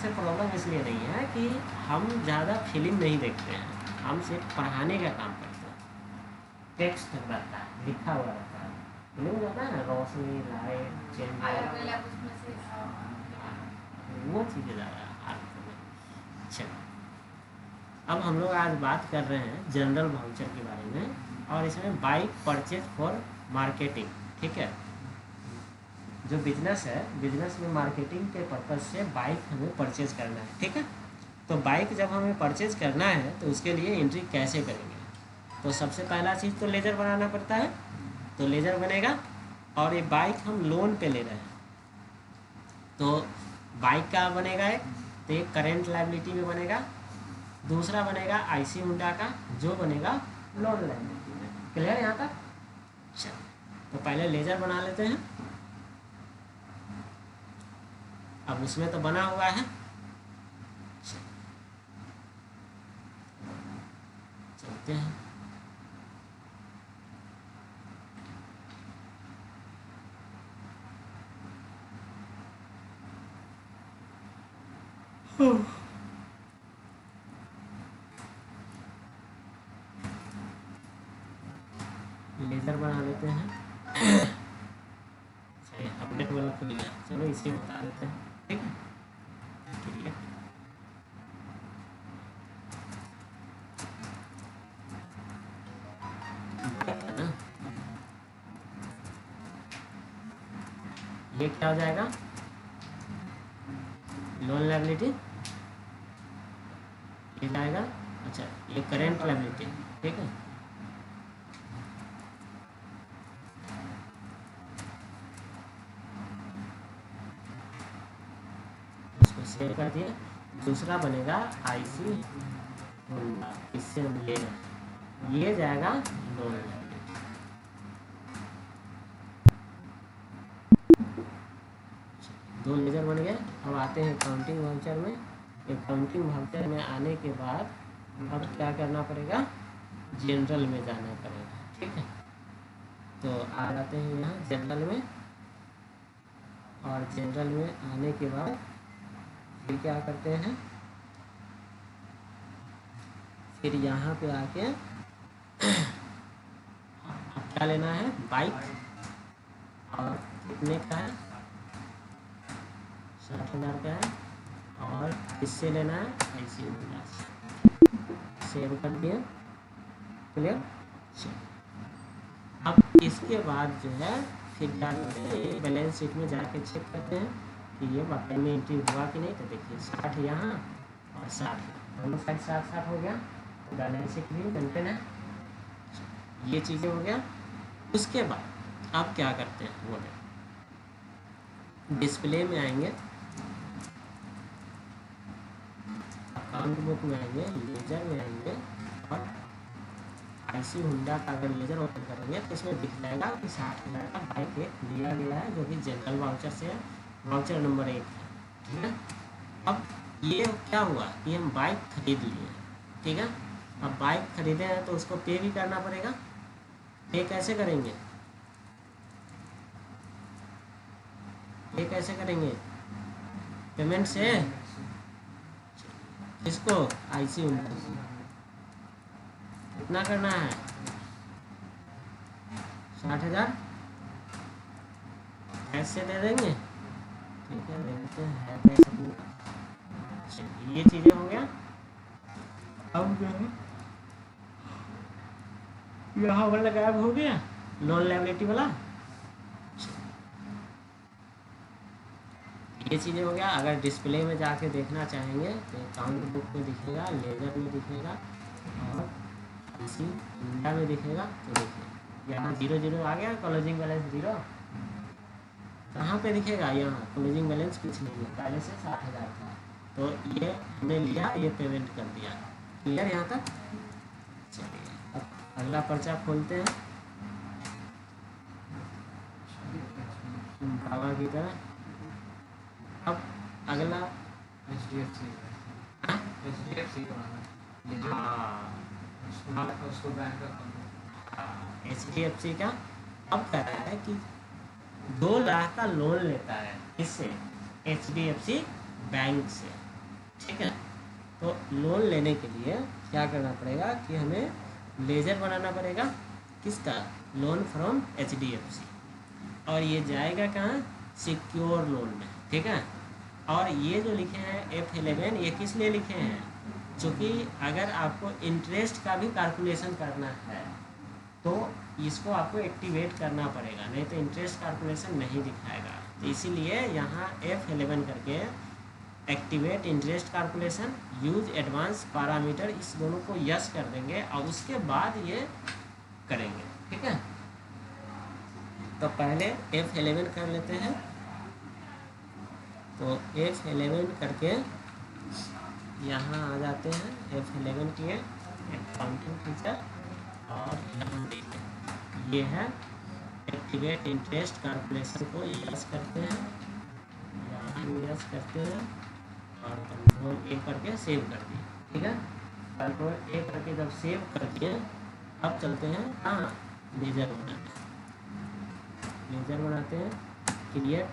से प्रॉब्लम इसलिए नहीं है कि हम ज़्यादा फिल्म नहीं देखते हैं, हम सिर्फ पढ़ाने का काम करते हैं। टेक्स्ट रहता है, लिखा हुआ रहता है, फिल्म रहता है ना, रोशनी, लाइट, चेंज, वो चीज़ें ज़्यादा। चलो, अब हम लोग आज बात कर रहे हैं जनरल वाउचर के बारे में, और इसमें बाइक परचेज फॉर मार्केटिंग। ठीक है, जो बिजनेस है, बिजनेस में मार्केटिंग के पर्पज़ से बाइक हमें परचेज करना है। ठीक है, तो बाइक जब हमें परचेज करना है तो उसके लिए एंट्री कैसे करेंगे? तो सबसे पहला चीज़ तो लेजर बनाना पड़ता है, तो लेजर बनेगा। और ये बाइक हम लोन पे ले रहे हैं, तो बाइक का बनेगा एक, तो एक करेंट लायबिलिटी में बनेगा, दूसरा बनेगा आईसी हुंडा का, जो बनेगा लोन लायबिलिटी में। क्लियर यहाँ तक? चलो, तो पहले लेजर बना लेते हैं। अब उसमें तो बना हुआ है, चलते हैं। लेजर बना लेते हैं। अपडेट वाला खुल गया, चलो इसे बता देते हैं। ठीक है, ठीक है। ये क्या हो जाएगा? लोन लायबिलिटी ये जाएगा। अच्छा, ये करेंट लायबिलिटी। ठीक है, इसको सेव कर दिया। दूसरा बनेगा आईसी हुंडा, इससे हम ले रहे, ये जाएगा लोन लायबिलिटी। दो लेजर बन गए। अब आते हैं काउंटिंग वाउचर में। काउंटिंग वाउचर में आने के बाद अब क्या करना पड़ेगा? जनरल में जाना पड़ेगा। ठीक है, तो आ जाते हैं यहाँ जनरल में, और जनरल में आने के बाद फिर क्या करते हैं? फिर यहाँ पे आके क्या लेना है? बाइक, और कितने का है? 60,000 का है, और इससे लेना है ऐसी हुंडा। सेव कर दिए। क्लियर? अब इसके बाद जो है फिर क्या करते हैं? बैलेंस शीट में जाके चेक करते हैं कि ये वाकई में एंट्री हुआ कि नहीं। तो देखिए 60 यहाँ और 60, दोनों साइड 60-60 हो गया, तो बैलेंस शीट भी मेंटेन है। ये चीज़ें हो गया। उसके बाद आप क्या करते हैं? वो डिस्प्ले में आएंगे, अकाउंट बुक में आएंगे, लेजर में आएंगे, और आईसी हुंडा का अगर लेजर ओपन करेंगे तो इसमें दिख जाएगा कि 60,000 का बाइक एक लिया गया है, जो कि जनरल वाउचर से है, वाउचर नंबर 1 है। ठीक है, अब ये क्या हुआ कि हम बाइक खरीद लिए। ठीक है, अब बाइक खरीदे हैं तो उसको पे भी करना पड़ेगा। पे कैसे करेंगे? पे कैसे करेंगे? पेमेंट से। इसको आईसी हुंडा कितना करना है? 60,000 ऐसे दे देंगे। ठीक है, देखते हैं कैसे पूरा। ये चीज़ें हो गया। अब जो है यहाँ वाला गायब हो गया, लोन लायबिलिटी वाला। ये चीज़ें हो गया। अगर डिस्प्ले में जाके देखना चाहेंगे तो अकाउंट बुक में दिखेगा, लेजर में दिखेगा, और इसी हुंडा में दिखेगा। तो देखिए यहाँ 0-0 आ गया, क्लोजिंग बैलेंस 0। कहाँ पे दिखेगा? यहाँ क्लोजिंग बैलेंस कुछ नहीं है, पहले से 60,000 था, तो ये हमने लिया, ये पेमेंट कर दिया। क्लियर यहाँ तक? चलिए, अब अगला पर्चा खोलते हैं बाबा की तरह। अब अगला HDFC उसको बैंक अकाउंट HDFC का। अब कह रहा है कि 2 लाख का लोन लेता है, इससे HDFC बैंक से। ठीक है। तो लोन लेने के लिए क्या करना पड़ेगा कि हमें लेजर बनाना पड़ेगा, किसका, लोन फ्रॉम HDFC, और ये जाएगा कहाँ, सिक्योर लोन में, ठीक है। और ये जो लिखे हैं F11 ये किस लिए लिखे हैं, क्योंकि अगर आपको इंटरेस्ट का भी कैलकुलेशन करना है तो इसको आपको एक्टिवेट करना पड़ेगा, नहीं तो इंटरेस्ट कैलकुलेशन नहीं दिखाएगा। तो इसीलिए यहाँ F11 करके activate interest calculation, use advance parameter, इस दोनों को यस कर देंगे और उसके बाद ये करेंगे, ठीक है। तो पहले F11 कर लेते हैं। तो F11 करके यहाँ आ जाते हैं, F11 किए अकाउंटिंग फीचर, और यहाँ देखिए ये है एक्टिवेट इंटरेस्ट कैलकुलेशन को यस करते हैं, यहाँ यस करते हैं और कंट्रोल A करके सेव कर दिए, ठीक है। कंट्रोल A करके जब सेव कर दिए, अब चलते हैं हाँ लेजर बनाते हैं, लेजर बनाते हैं, क्रिएट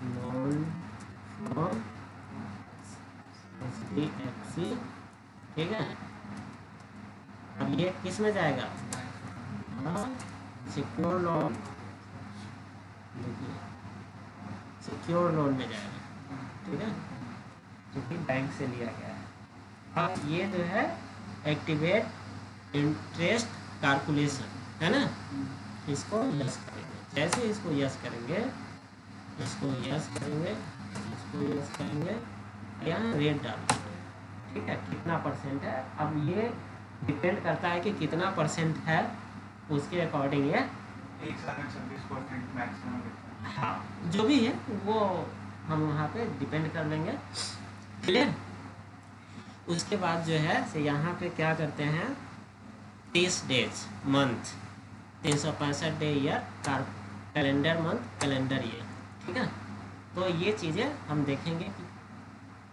लोन फ्रॉम HDFC, ठीक है। अब ये किस में जाएगा, सिक्योर लोन, देखिए सिक्योर लोन में जाएगा, ठीक है, क्योंकि बैंक से लिया गया है। अब ये जो है एक्टिवेट इंटरेस्ट कैलकुलेशन है ना, इसको यस करेंगे। जैसे इसको यस करेंगे, इसको यस करेंगे, इसको यस करेंगे, यहाँ रेट डालेंगे, ठीक है, कितना परसेंट है। अब ये डिपेंड करता है कि कितना परसेंट है, उसके अकॉर्डिंग ये 126% मैक्सिमम, हाँ जो भी है वो हम वहाँ पे डिपेंड कर लेंगे, क्लियर। उसके बाद जो है से यहाँ पे क्या करते हैं, 30 days month, 365 day year, calendar month, calendar year, ठीक है। तो ये चीज़ें हम देखेंगे कि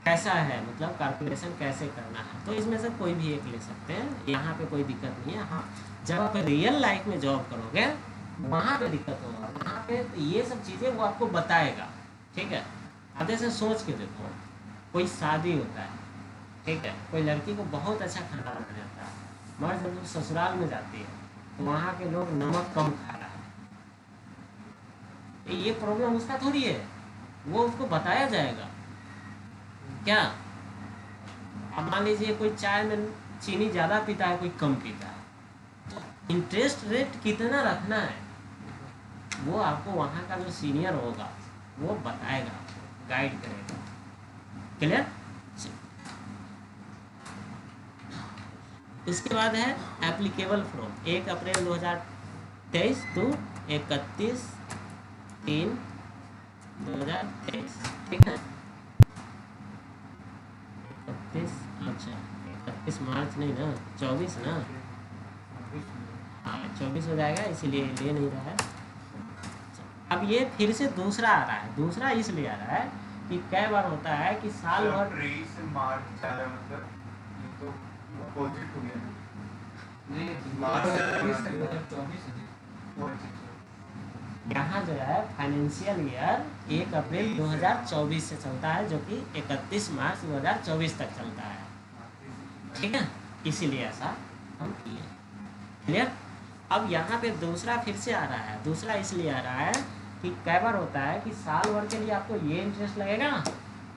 कैसा है, मतलब कैलकुलेशन कैसे करना है। तो इसमें से कोई भी एक ले सकते हैं, यहाँ पे कोई दिक्कत नहीं है। हाँ जब आप रियल लाइफ में जॉब करोगे वहाँ पे दिक्कत होगा, वहाँ पे तो ये सब चीज़ें वो आपको बताएगा, ठीक है। अब जैसे सोच के देखो, कोई शादी होता है, ठीक है, कोई लड़की को बहुत अच्छा खाना बनाना आता है, मर्द जब ससुराल में जाती है तो वहाँ के लोग नमक कम खा रहा है, ये प्रॉब्लम उसका थोड़ी है, वो उसको बताया जाएगा क्या। अब मान लीजिए कोई चाय में चीनी ज़्यादा पीता है, कोई कम पीता है, तो इंटरेस्ट रेट कितना रखना है वो आपको वहाँ का जो सीनियर होगा वो बताएगा, गाइड करेगा, क्लियर। इसके बाद है एप्लीकेबल फ्रॉम 1 अप्रैल 2023 टू 31/3/2023, ठीक है। 31, अच्छा 31 मार्च नहीं ना, 24 ना, हाँ 24 हो जाएगा, इसीलिए ले नहीं रहा है। अब ये फिर से दूसरा आ रहा है, दूसरा इसलिए आ रहा है कि कई बार होता है कि साल भर 23 मार्च जा रहा है, मतलब ये तो अपोजिट हो गया नहीं मार्च मार्च 2024 है। यहाँ जो है फाइनेंशियल ईयर 1 अप्रैल 2024 से चलता है, जो कि 31 मार्च 2024 तक चलता है, ठीक है, इसीलिए ऐसा हम किए, क्लियर। अब यहाँ पे दूसरा फिर से आ रहा है, दूसरा इसलिए आ रहा है कि कई बार होता है कि साल भर के लिए आपको ये इंटरेस्ट लगेगा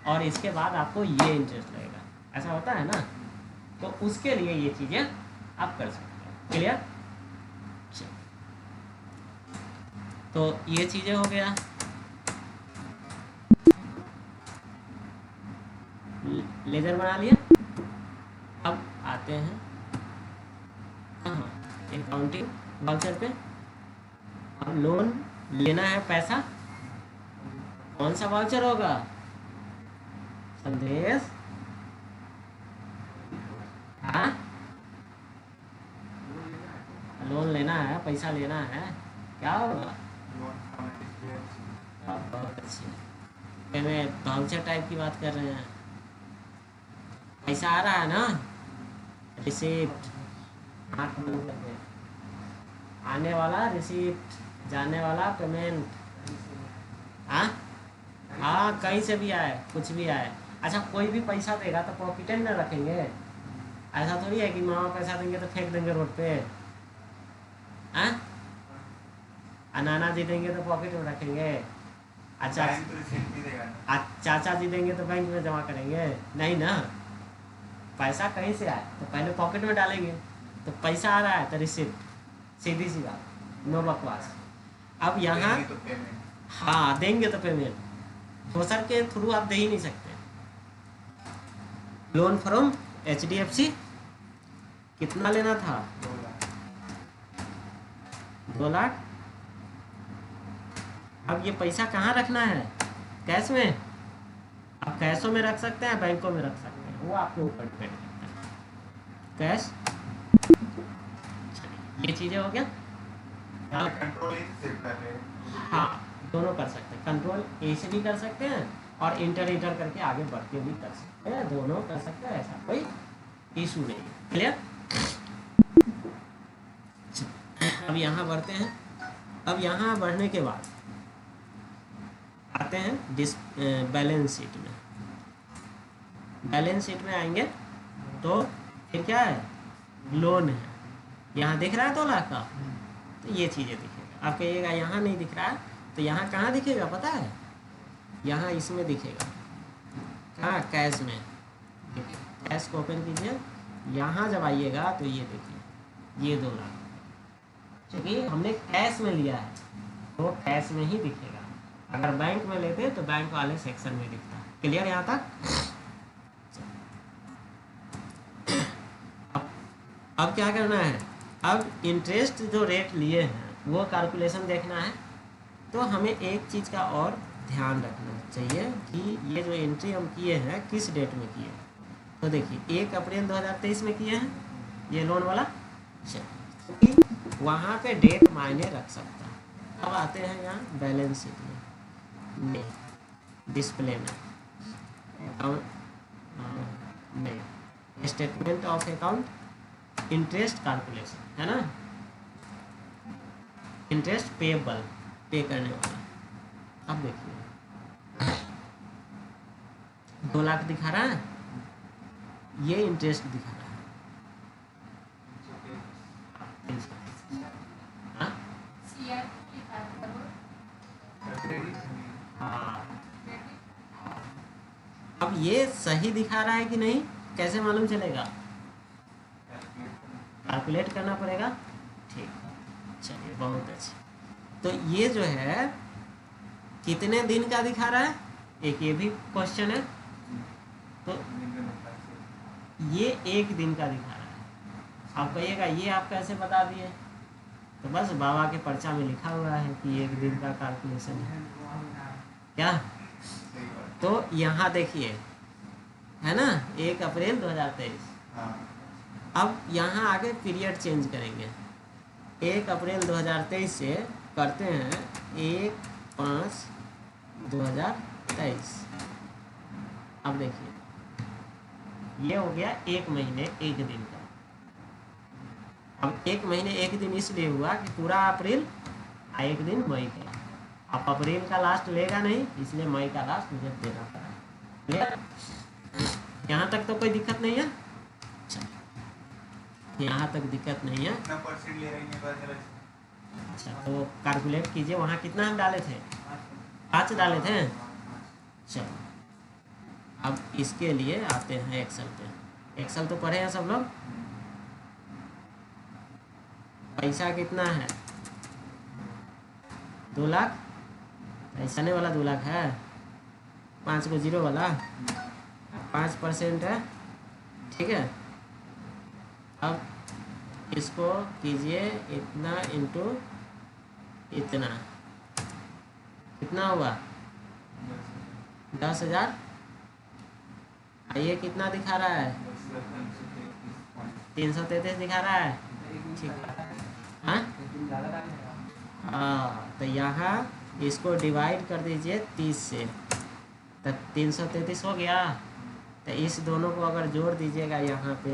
और इसके बाद आपको ये इंटरेस्ट लगेगा, ऐसा होता है ना, तो उसके लिए ये चीज़ें आप कर सकते हैं, क्लियर। तो ये चीज़ें हो गया, लेजर बना लिया। अब आते हैं कहाँ, अकाउंटिंग वाउचर पे। अब लोन लेना है, पैसा कौन सा वाउचर होगा, संदेश, हाँ लोन लेना है, पैसा लेना है, क्या होगा, बहुत अच्छी, मैं वाउचर टाइप की बात कर रहे हैं, पैसा आ रहा है ना, रिसीप्ट, आने वाला रिसीप्ट, जाने वाला पेमेंट, हाँ हाँ कहीं से भी आए, कुछ भी आए। अच्छा कोई भी पैसा देगा तो पॉकेट में न रखेंगे, ऐसा थोड़ी है कि मामा पैसा देंगे तो फेंक देंगे रोड पे, हाँ? नाना जी देंगे तो पॉकेट में रखेंगे, अच्छा बैंक तो रिसीट भी देगा ना। चाचा जी देंगे तो बैंक में जमा करेंगे, नहीं ना। पैसा कहीं से आए तो पहले पॉकेट में डालेंगे, तो पैसा आ रहा है तो रिसिप्ट, सीधी सी बात, नो बकवास। अब यहाँ देंगे तो पेमेंट। हाँ देंगे तो पेमेंट, दोसर के थ्रू आप दे ही नहीं सकते। लोन फ्रॉम HDFC कितना लेना था? 2 लाख। 2 लाख। अब ये पैसा कहाँ रखना है? कैश में? आप कैशों में रख सकते हैं, बैंकों में रख सकते हैं, वो आपके ऊपर डिपेंड करता है। कैश, चलिए ये चीज़ें हो गया। कंट्रोल से कर रहे हैं। हाँ दोनों कर सकते हैं, कंट्रोल ए से भी कर सकते हैं और इंटर करके आगे बढ़ के भी कर सकते हैं, दोनों कर सकते हैं, ऐसा कोई इशू नहीं। क्लियर? अब यहाँ बढ़ते हैं। अब यहाँ बढ़ने के बाद आते हैं बैलेंस शीट में। बैलेंस शीट में आएंगे तो फिर क्या है? लोन है, यहाँ दिख रहा है 2 लाख का, तो ये चीज़ें दिखेगा। आप कहिएगा यहाँ नहीं दिख रहा है, तो यहाँ कहाँ दिखेगा पता है? यहाँ इसमें दिखेगा, कहाँ? कैश में। कैश को ओपन कीजिए, यहाँ जब आइएगा तो ये देखिए, ये 2 लाख, क्योंकि हमने कैश में लिया है तो कैश में ही दिखेगा। अगर बैंक में लेते तो बैंक वाले सेक्शन में दिखता। क्लियर यहाँ तक? अब क्या करना है? अब इंटरेस्ट जो रेट लिए हैं वो कैलकुलेशन देखना है। तो हमें एक चीज़ का और ध्यान रखना चाहिए कि ये जो एंट्री हम किए हैं किस डेट में किए हैं। तो देखिए 1 अप्रैल 2023 में किए हैं ये लोन वाला, क्योंकि वहाँ पे डेट मायने रख सकता है। अब आते हैं यहाँ बैलेंस शीट में, डिस्प्ले में, अकाउंट में, statement of account, interest calculation है ना, इंटरेस्ट पेएबल, पे करने वाला। अब देखिए 2 लाख दिखा रहा है, ये इंटरेस्ट दिखा रहा है। हाँ? हाँ। अब ये सही दिखा रहा है कि नहीं कैसे मालूम चलेगा? कैलकुलेट करना पड़ेगा। ठीक, चलिए बहुत अच्छे। तो ये जो है कितने दिन का दिखा रहा है, एक ये भी क्वेश्चन है। तो ये 1 दिन का दिखा रहा है। आप कहिएगा ये आप कैसे बता दिए? तो बस बाबा के पर्चा में लिखा हुआ है कि 1 दिन का कैलकुलेशन है क्या। तो यहाँ देखिए है ना 1 अप्रैल 2023। अब यहाँ आगे पीरियड चेंज करेंगे। 1 अप्रैल 2023 से करते हैं 1/5/2023। अब देखिए ये हो गया 1 महीने 1 दिन का। अब 1 महीने 1 दिन इसलिए हुआ कि पूरा अप्रैल 1 दिन मई का। अब अप्रैल का लास्ट लेगा नहीं, इसलिए मई का लास्ट मुझे देना पड़ा। यहाँ तक तो कोई दिक्कत नहीं है? यहाँ तक दिक्कत नहीं है। अच्छा तो कैलकुलेट कीजिए, वहाँ कितना हम डाले थे? 5 डाले थे। चलो अब इसके लिए आते हैं एक्सेल पे। एक्सेल तो पढ़े हैं सब लोग। पैसा कितना है? 2 लाख। ऐसा वाला 2 लाख है, 5 को 0 वाला 5% है, ठीक है। अब इसको कीजिए इतना इंटू इतना, कितना हुआ? 10,000। ये कितना दिखा रहा है? 333 दिखा रहा है, ठीक है। हाँ तो यहाँ इसको डिवाइड कर दीजिए 30 से, तो 333 हो गया। तो इस दोनों को अगर जोड़ दीजिएगा यहाँ पे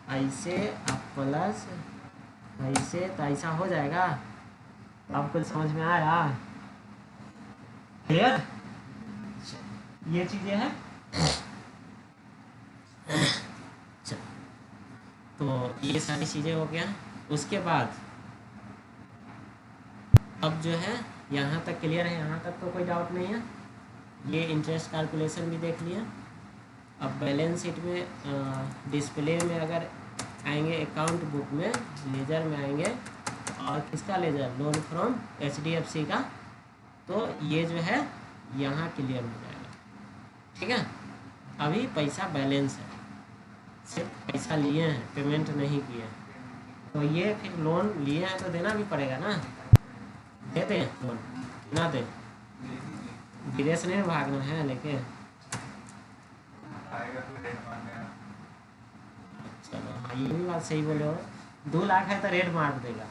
ऐसे, अब प्लस ऐसे, तो ऐसा हो जाएगा। तो आपको समझ में आया? क्लियर? ये चीज़ें हैं। तो ये सारी चीज़ें हो गया। उसके बाद अब जो है यहाँ तक क्लियर है, यहाँ तक तो कोई डाउट नहीं है। ये इंटरेस्ट कैलकुलेशन भी देख लिया। अब बैलेंस शीट में डिस्प्ले में अगर आएंगे, अकाउंट बुक में लेजर में आएंगे, और किसका लेजर, लोन फ्रॉम HDFC का, तो ये जो है यहाँ क्लियर हो जाएगा। ठीक है, अभी पैसा बैलेंस है, सिर्फ पैसा लिए हैं, पेमेंट नहीं किए हैं, तो ये फिर लोन लिए हैं तो देना भी पड़ेगा ना। देते हैं लोन ना दे, विदेश नहीं भागना है लेके। आएगा तो रेट मारने का। चलो हाँ, ये भी बात सही बोले हो। 2 लाख है तो रेट मार देगा,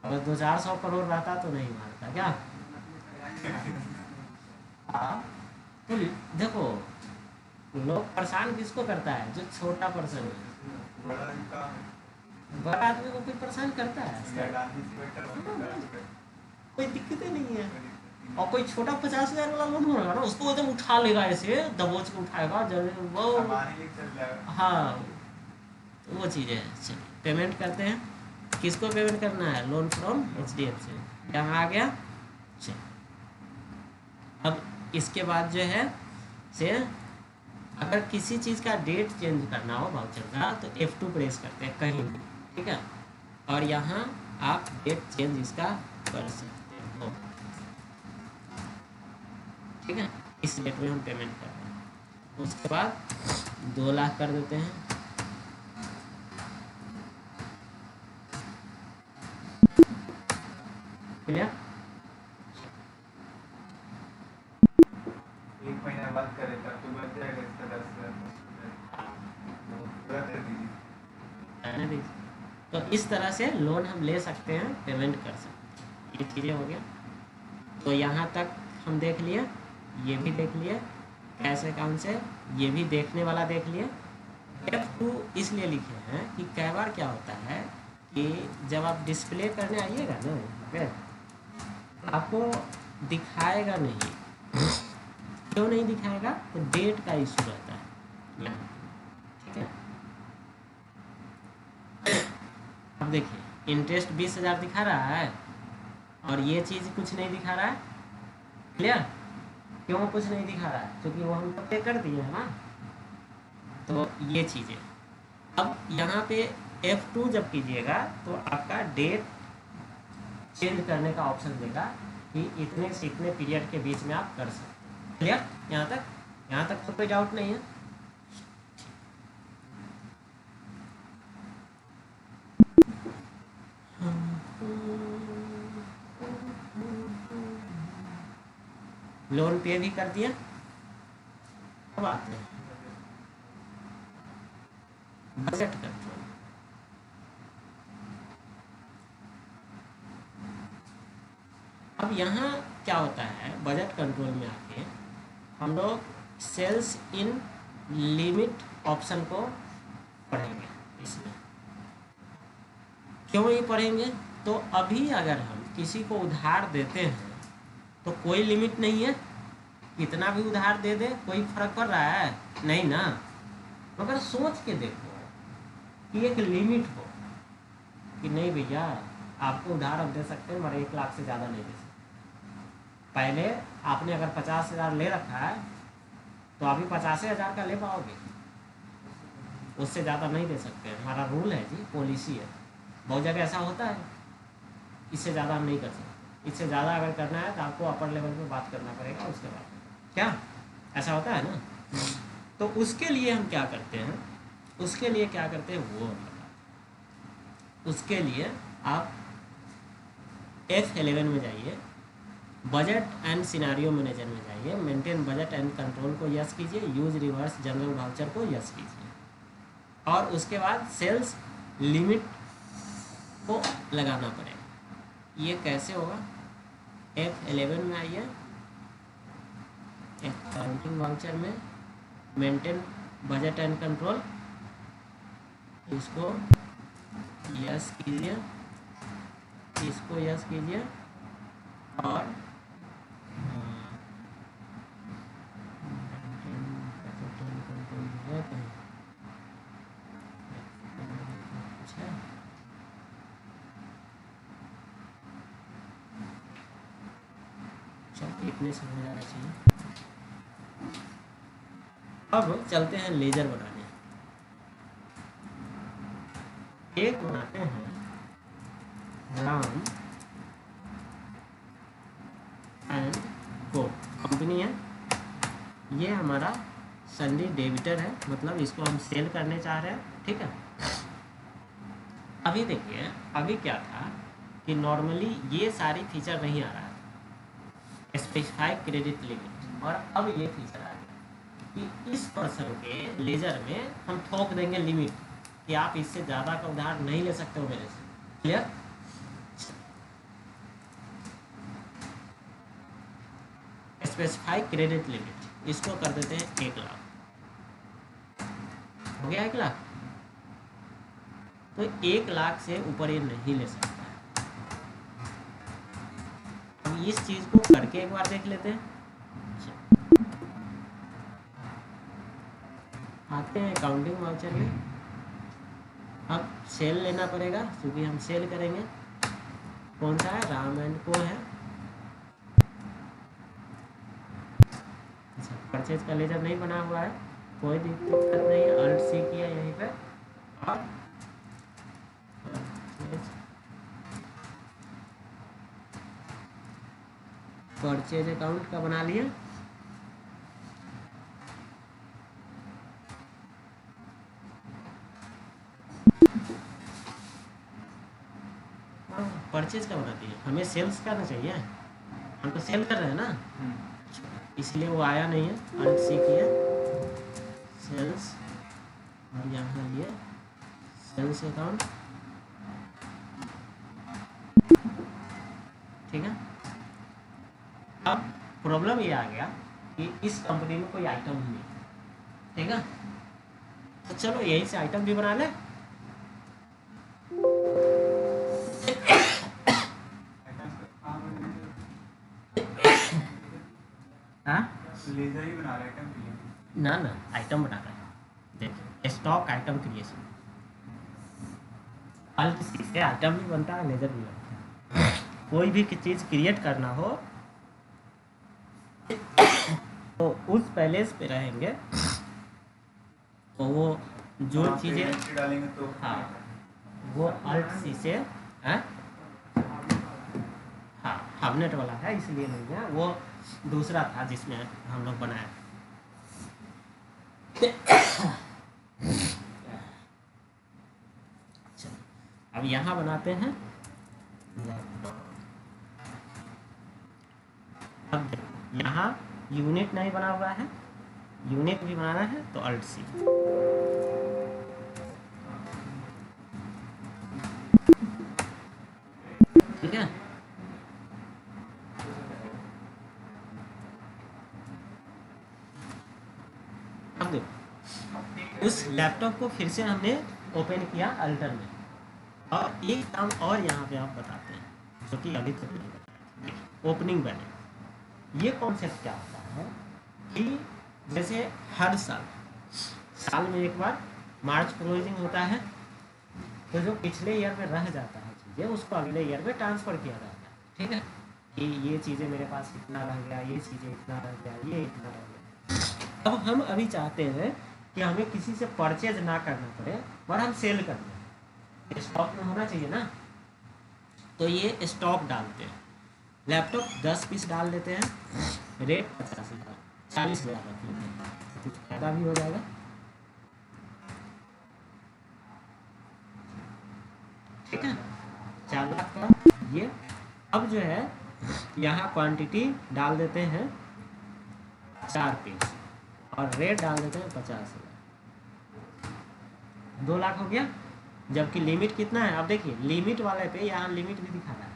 अगर 200-400 करोड़ रहता तो नहीं मारता क्या। तो देखो, लोग परेशान किसको करता है, जो छोटा पर्सन है। बड़ा इनका है। बड़ा आदमी को कोई परेशान करता है, गांधी जी बेटर होगा। कोई दिक्कत ही नहीं है। और कोई छोटा 50,000 वाला लोन होगा ना, उसको एकदम उठा लेगा, ऐसे दबोच के उठाएगा जब वो। हमारे लिए चल जाएगा। हाँ, तो वो चीज़ें हैं। चलिए पेमेंट करते हैं। किसको पेमेंट करना है, लोन फ्रॉम HDFC, यहाँ आ गया। चलिए अब इसके बाद जो है से अगर किसी चीज़ का डेट चेंज करना हो वाउचर का, तो F2 प्रेस करते हैं कहीं भी। ठीक है, और यहाँ आप डेट चेंज इसका कर सकते हो। ठीक है, इस डेट में हम पेमेंट कर रहे हैं। उसके बाद 2 लाख कर देते हैं। क्लियर। 1 महीना बाद करे तब तो बच जाएगा इसका 10,000। पूरा कर दीजिए। रहने दीजिए। तो इस तरह से लोन हम ले सकते हैं, पेमेंट कर सकते हैं। ये चीज़ें हो गया। तो यहाँ तक हम देख लिए, ये भी देख लिए, कैश अकाउंट से ये भी देखने वाला देख लिए। F2 इसलिए लिखे हैं कि कई बार क्या होता है कि जब आप डिस्प्ले करने आइएगा ना, पे आपको दिखाएगा नहीं। क्यों नहीं दिखाएगा, तो डेट का इशू रहता है यहाँ। ठीक है, अब देखिए इंटरेस्ट 20,000 दिखा रहा है, और ये चीज़ कुछ नहीं दिखा रहा है। क्लियर, क्यों कुछ नहीं दिखा रहा है, क्योंकि वो हम तो पे कर दिए है ना। तो ये चीज़ें, अब यहाँ पे F2 जब कीजिएगा तो आपका डेट चेंज करने का ऑप्शन देगा कि इतने से इतने पीरियड के बीच में आप कर सकते हैं। क्लियर, यहाँ तक तो कोई डाउट नहीं है। लोन पे भी कर दिया। अब आते हैं बजट कंट्रोल। अब यहाँ क्या होता है, बजट कंट्रोल में आके हम लोग सेल्स इन लिमिट ऑप्शन को पढ़ेंगे। इसमें क्यों ये पढ़ेंगे, तो अभी अगर हम किसी को उधार देते हैं तो कोई लिमिट नहीं है, कितना भी उधार दे दे कोई फर्क पड़ रहा है नहीं ना। मगर सोच के देखो कि एक लिमिट हो कि नहीं भैया आपको उधार हम दे सकते हैं मगर 1 लाख से ज़्यादा नहीं दे सकते। पहले आपने अगर 50,000 ले रखा है तो अभी 85,000 का ले पाओगे, उससे ज़्यादा नहीं दे सकते। हमारा रूल है जी, पॉलिसी है। बहुत जगह ऐसा होता है, इससे ज़्यादा हम नहीं कर सकते। इससे ज़्यादा अगर करना है तो आपको अपर लेवल पे बात करना पड़ेगा उसके बाद। क्या ऐसा होता है ना। तो उसके लिए हम क्या करते हैं, उसके लिए क्या करते हैं वो हम बताते। उसके लिए आप F11 में जाइए, बजट एंड सिनारियो मैनेजर में जाइए, मेंटेन बजट एंड कंट्रोल को यस कीजिए, यूज रिवर्स जनरल वाउचर को यस कीजिए, और उसके बाद सेल्स लिमिट को लगाना पड़ेगा। ये कैसे होगा, F11 में आइए, अकाउंटिंग वाउचर में मेंटेन बजट एंड कंट्रोल, इसको यस कीजिए, इसको यस कीजिए, और चलो इतने समझ आना चाहिए। अब चलते हैं लेजर बनाने। एक बनाते हैं राम एंड को, कंपनी है, ये हमारा सन्नी डेबिटर है, मतलब इसको हम सेल करने चाह रहे हैं, ठीक है। अभी देखिए, अभी क्या था कि नॉर्मली ये सारी फीचर नहीं आ रहा है, स्पेसिफाई क्रेडिट लिमिट, और अब ये फीचर आ गया कि इस पर्सन के लेजर में हम ठोक देंगे लिमिट कि आप इससे ज़्यादा का उधार नहीं ले सकते हो मेरे से। क्लियर? स्पेसिफाई क्रेडिट लिमिट, इसको कर देते हैं 1 लाख। हो गया 1 लाख। तो 1 लाख से ऊपर ये नहीं ले सकता है। अब इस चीज को करके एक बार देख लेते हैं। आते हैं अकाउंटिंग वाउचर में। अब सेल लेना पड़ेगा क्योंकि हम सेल करेंगे। कौन सा है? राम एंड को है। अच्छा, परचेज का लेजर नहीं बना हुआ है, कोई दिक्कत नहीं है। अल्ट सी किया यहीं पे और परचेज अकाउंट का बना लिया। परचेज का बना दिया। हमें सेल्स करना चाहिए, हम तो सेल कर रहे हैं ना, इसलिए वो आया नहीं है। अल्ट सी किया सेल्स और यहाँ लिए सेल्स अकाउंट, ठीक है। अब प्रॉब्लम ये आ गया कि इस कंपनी में कोई आइटम नहीं है, ठीक है। तो चलो यहीं से आइटम भी बना ले। लेजर ही बना रहा है आइटम के लिए? ना आइटम बना रहा है। देखिए, stock item creation, alt C से आइटम भी बनता है, लेजर भी बनता है। कोई भी चीज़ क्रिएट करना हो तो उस पैलेस पे रहेंगे तो वो जो चीज़ें डालेंगे तो हाँ वो अल्ट सी से हाँ हाबनेट वाला है इसलिए नहीं है, वो दूसरा था जिसमें हम लोग बनाए। अब यहाँ बनाते हैं। अब यहाँ यूनिट नहीं बना हुआ है, यूनिट भी बनाना है तो अल्ट सी। ठीक है। अब देखो, उस लैपटॉप को फिर से हमने ओपन किया अल्टर में, और एक काम और यहाँ पे आप बताते हैं जो कि अभी तक नहीं बताया। ओपनिंग बैलेंस, ये कॉन्सेप्ट क्या होता है कि जैसे हर साल में एक बार मार्च क्लोजिंग होता है, तो जो पिछले ईयर में रह जाता है चीज़ें उसको अगले ईयर में ट्रांसफ़र किया जाता है, ठीक है। कि ये चीज़ें मेरे पास इतना रह गया, ये चीज़ें इतना रह गया, ये इतना रह गया। अब हम अभी चाहते हैं कि हमें किसी से परचेज ना करना पड़े और हम सेल कर दें, स्टॉक में होना चाहिए ना। तो ये स्टॉक डालते हैं, लैपटॉप 10 पीस डाल देते हैं, रेट 50,000 40,000 रख लेते हैं, कुछ फायदा भी हो जाएगा। ठीक है, 4 लाख का ये। अब जो है यहाँ क्वांटिटी डाल देते हैं 4 पीस और रेट डाल देते हैं 50,000, 2 लाख हो गया। जबकि लिमिट कितना है, अब देखिए लिमिट वाले पे यहाँ लिमिट भी दिखा रहा है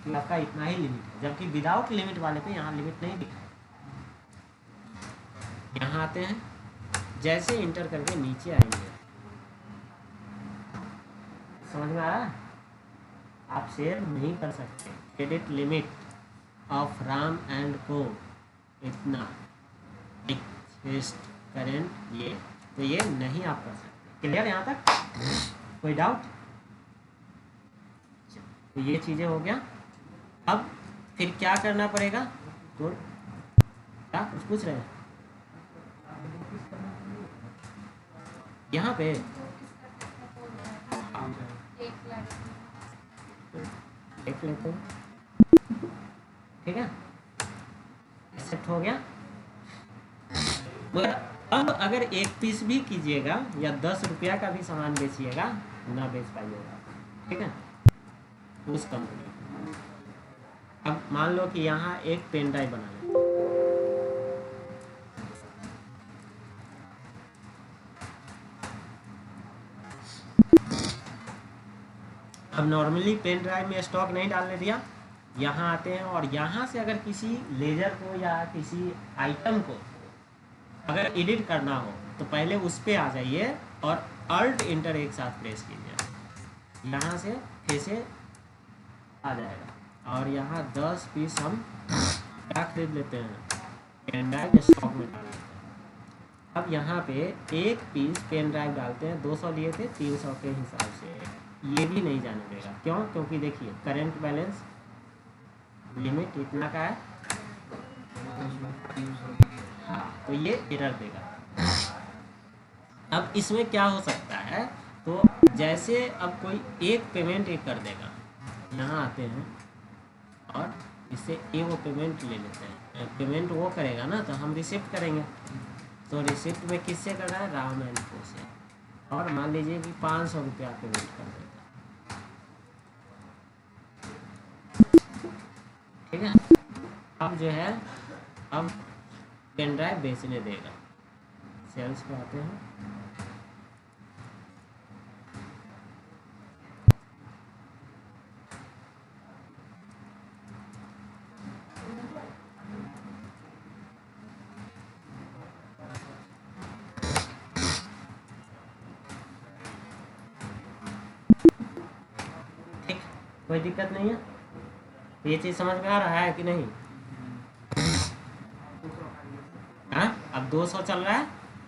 कि आपका इतना ही लिमिट है, जबकि विदाउट लिमिट वाले पे यहाँ लिमिट नहीं दिखा। यहाँ आते हैं, जैसे इंटर करके नीचे आएंगे, समझ में आ रहा है, आप सेल नहीं कर सकते। Credit limit of Ram and को इतना फिक्स्ड करेंट, ये तो ये नहीं आप कर सकते। क्लियर यहाँ तक? कोई डाउट? तो ये चीज़ें हो गया। अब फिर क्या करना पड़ेगा, तो क्या कुछ पूछ रहे हैं यहाँ पे? देख लेते हैं, ठीक है, एक्सेप्ट हो गया। अब अगर एक पीस भी कीजिएगा या 10 रुपया का भी सामान बेचिएगा ना बेच पाइएगा, ठीक है, उस कंपनी। अब मान लो कि यहाँ एक पेन ड्राइव बना लेते हैं। अब नॉर्मली पेन ड्राइव में स्टॉक नहीं डालने दिया, यहाँ आते हैं और यहाँ से अगर किसी लेजर को या किसी आइटम को अगर एडिट करना हो तो पहले उस पर आ जाइए और अल्ट इंटर एक साथ प्रेस कीजिए, यहाँ से फिर से आ जाएगा और यहाँ 10 पीस हम क्या खरीद लेते हैं, पेन ड्राइव स्टॉक में डाल लेते हैं। अब यहाँ पे एक पीस पेन ड्राइव डालते हैं, 200 लिए थे, 300 के हिसाब से ये भी नहीं जाने देगा। क्यों? क्योंकि देखिए करेंट बैलेंस लिमिट इतना का है, हाँ, तो ये एरर देगा। अब इसमें क्या हो सकता है, तो जैसे अब कोई एक पेमेंट एक कर देगा, यहाँ आते हैं और इससे वो पेमेंट ले लेते हैं, पेमेंट वो करेगा ना तो हम रिसिप्ट करेंगे, तो रिसिप्ट में किससे करना है, राम एंड को से, और मान लीजिए कि 500 रुपया पेमेंट कर देगा, ठीक है। अब जो है अब पेन ड्राइव बेचने देगा, सेल्स पे आते हैं, ठीक, कोई दिक्कत नहीं है। ये चीज़ समझ में आ रहा है कि नहीं? हाँ, अब 200 चल रहा है,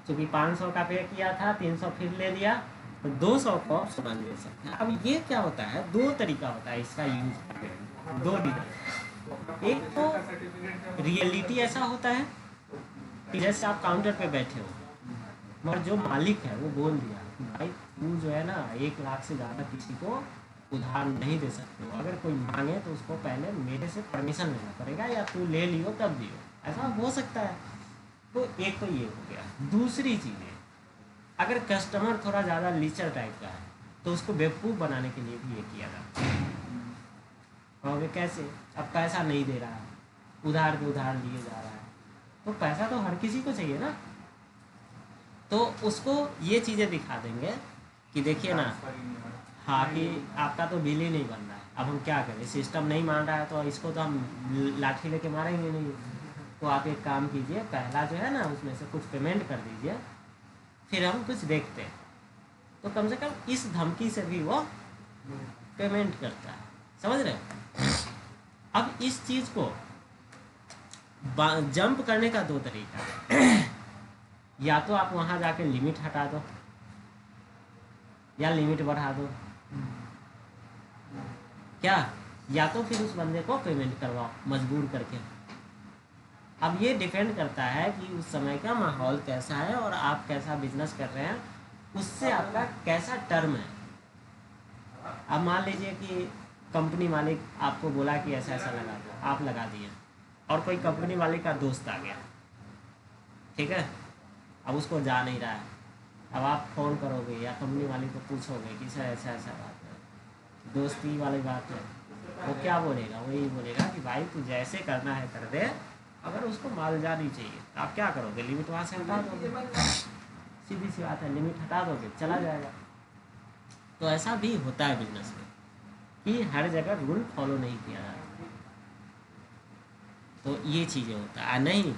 क्योंकि 500 का पे किया था, 300 फिर ले दिया, तो 200 को आप समझ ले सकते हैं। अब ये क्या होता है, दो तरीका होता है इसका यूज करने का, दो डिज़ाइन। एक तो रियलिटी ऐसा होता है कि जैसे आप काउंटर पे बैठे हो मगर जो मालिक है वो बोल दिया कि भाई तू जो है ना 1 लाख से ज़्यादा किसी को उधार नहीं दे सकते हो, अगर कोई मांगे तो उसको पहले मेरे से परमिशन लेना पड़ेगा या तू ले लियो तब दियो, ऐसा हो सकता है। तो एक तो ये हो गया। दूसरी चीज़ है, अगर कस्टमर थोड़ा ज़्यादा लीचर टाइप का है तो उसको बेवकूफ़ बनाने के लिए भी ये किया जाता है। और कैसे, अब पैसा नहीं दे रहा है, उधार पे उधार लिए जा रहा है, तो पैसा तो हर किसी को चाहिए ना, तो उसको ये चीज़ें दिखा देंगे कि देखिए ना, हाँ कि आपका तो बिल ही नहीं बन रहा है, अब हम क्या करें, सिस्टम नहीं मान रहा है तो इसको तो हम लाठी लेके मारेंगे नहीं, तो आप एक काम कीजिए, पहला जो है ना उसमें से कुछ पेमेंट कर दीजिए, फिर हम कुछ देखते हैं। तो कम से कम इस धमकी से भी वो पेमेंट करता है, समझ रहे हो? अब इस चीज़ को जंप करने का दो तरीका है। या तो आप वहाँ जाके लिमिट हटा दो या लिमिट बढ़ा दो, क्या, या तो फिर उस बंदे को पेमेंट करवाओ मजबूर करके। अब ये डिपेंड करता है कि उस समय का माहौल कैसा है और आप कैसा बिजनेस कर रहे हैं, उससे आपका कैसा टर्म है। अब मान लीजिए कि कंपनी मालिक आपको बोला कि ऐसा ऐसा लगा दो, आप लगा दिए, और कोई कंपनी मालिक का दोस्त आ गया, ठीक है, अब उसको जा नहीं रहा है, अब आप फ़ोन करोगे या कंपनी मालिक को पूछोगे कि सर ऐसा ऐसा बात है, दोस्ती वाली बात है, वो क्या बोलेगा, वही बोलेगा कि भाई तू जैसे करना है कर दे, अगर उसको माल जानी चाहिए तो आप क्या करोगे, लिमिट वहाँ से हटा दोगे, सीधी सी बात है, लिमिट हटा दोगे, चला जाएगा। तो ऐसा भी होता है बिजनेस में कि हर जगह रूल फॉलो नहीं किया जाता, तो ये चीज़ें होता है। नहीं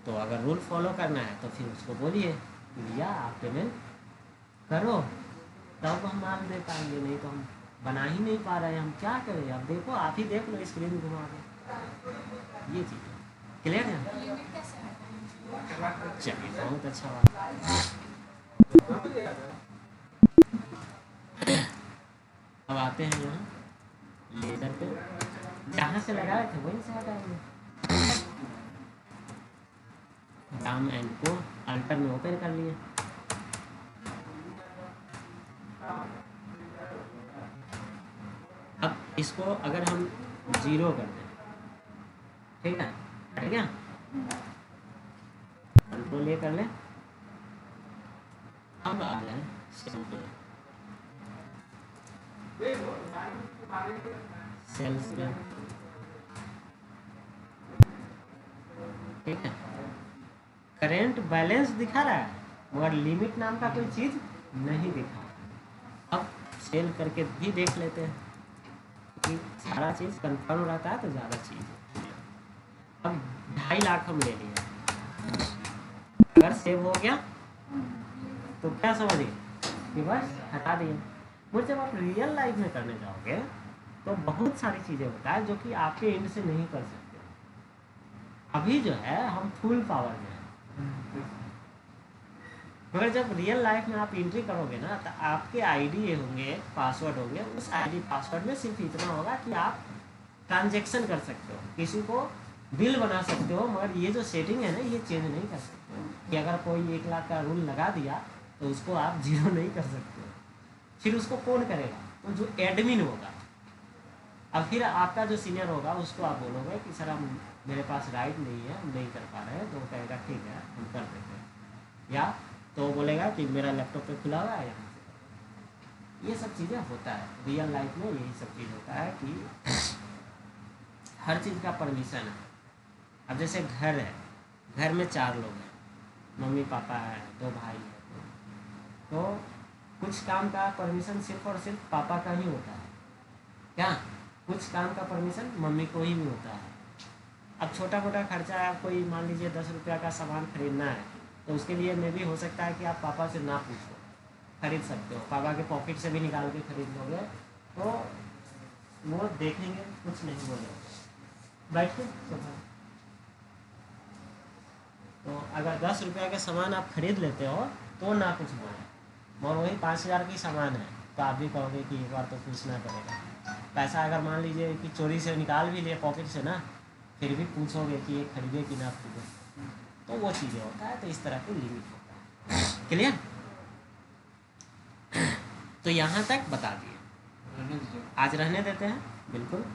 तो अगर रूल फॉलो करना है तो फिर उसको बोलिए कि भैया आप पेमेंट करो तब हम माल दे पाएंगे, नहीं तो हम बना ही नहीं पा रहे हैं, हम क्या करें, अब देखो आप ही देख लो स्क्रीन घुमा के, ये चीज़ क्लियर है। चलिए बहुत अच्छा बात। अब आते हैं यहाँ लेजर पे, जहाँ से लगाए थे वहीं से हटाएंगे। राम एंड को अल्टर में ओपन कर लिए। अब इसको अगर हम 0 कर दें, ठीक है, ठीक है, कंट्रोल ये कर ले। अब आ जाए सेल्स में, ठीक है, करेंट बैलेंस दिखा रहा है मगर लिमिट नाम का कोई चीज नहीं दिखा। अब सेल करके भी देख लेते हैं कि सारा चीज कंफर्म रहता है तो ज़्यादा चीज है। अब 2.5 लाख हम ले लिए, अगर सेव हो गया तो क्या समझिए कि बस हटा दिए। मुझे जब आप रियल लाइफ में करने जाओगे तो बहुत सारी चीज़ें होता है जो कि आपके एंड से नहीं कर सकते। अभी जो है हम फुल पावर में हैं, मगर जब रियल लाइफ में आप एंट्री करोगे ना तो आपके आईडी होंगे, पासवर्ड होंगे, उस आईडी पासवर्ड में सिर्फ इतना होगा कि आप ट्रांजैक्शन कर सकते हो, किसी को बिल बना सकते हो, मगर ये जो सेटिंग है ना ये चेंज नहीं कर सकते हो कि अगर कोई 1 लाख का रूल लगा दिया तो उसको आप 0 नहीं कर सकते हो। फिर उसको कौन करेगा? तो जो एडमिन होगा। अब फिर आपका जो सीनियर होगा उसको आप बोलोगे कि सर हम मेरे पास राइट नहीं है, हम नहीं कर पा रहे हैं, तो वो कहेगा ठीक है हम कर देते हैं, या तो वो बोलेगा कि मेरा लैपटॉप पे खुला हुआ है यहाँ से। ये सब चीज़ें होता है रियल लाइफ में, यही सब चीज़ होता है कि हर चीज़ का परमिशन है। अब जैसे घर है, घर में 4 लोग हैं, मम्मी पापा है, 2 भाई है, तो कुछ काम का परमिशन सिर्फ और सिर्फ पापा का ही होता है क्या? कुछ काम का परमिशन मम्मी को ही भी होता है। अब छोटा मोटा खर्चा है, कोई मान लीजिए 10 रुपया का सामान खरीदना है तो उसके लिए में भी हो सकता है कि आप पापा से ना पूछो, खरीद सकते हो, पापा के पॉकेट से भी निकाल के खरीद लोगे तो वो देखेंगे, कुछ नहीं बोलेंगे। बैठिए सोफा। तो अगर 10 रुपया का सामान आप खरीद लेते हो तो ना कुछ बोले, और वही 5,000 की सामान है तो आप भी कहोगे कि एक बार तो पूछना पड़ेगा। पैसा अगर मान लीजिए कि चोरी से निकाल भी लिए पॉकेट से ना, फिर भी पूछोगे कि ये खरीदे कि ना खरीदे, तो वो चीज़ें होता है। तो इस तरह की लिमिट होता है। क्लियर? तो यहाँ तक बता दिए, आज रहने देते हैं बिल्कुल।